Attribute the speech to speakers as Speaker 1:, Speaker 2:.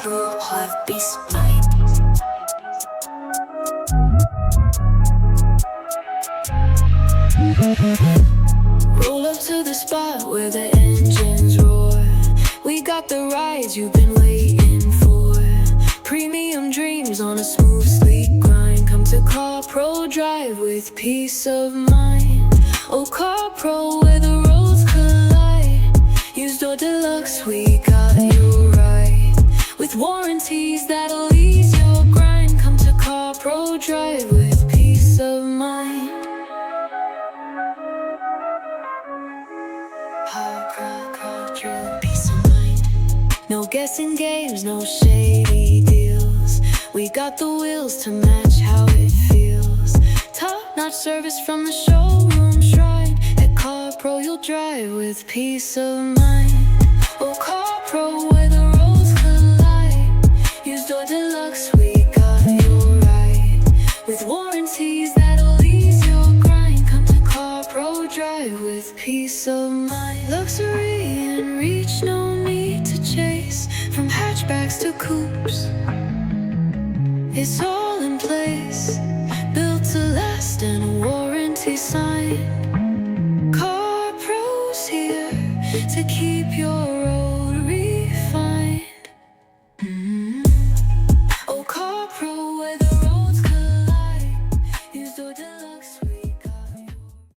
Speaker 1: Pro have peace of mind. Roll up to the spot where the engines roar. We got the rides you've been waiting for. Premium dreams on a smooth, sleek grind. Come to Car Pro Drive with peace of mind. Oh, Car Pro, where the roads collide. Used or deluxe, we got you right. With warranties that'll ease your grind. Come to Car Pro Drive with peace of mind. Peace of mind. No guessing games, no shady deals. We got the wheels to match how it feels. Top-notch service from the showroom shrine. At Car Pro you'll drive with peace of mind. Oh, Car Pro, where the roads collide. Used or deluxe, we got you right. With warranties that'll ease your grind. Come to Car Pro Drive with peace of mind. Luxury and reach, no need to chase. From hatchbacks to coupes, it's all in place. Built to last and a warranty signed. Car Pro's here to keep your road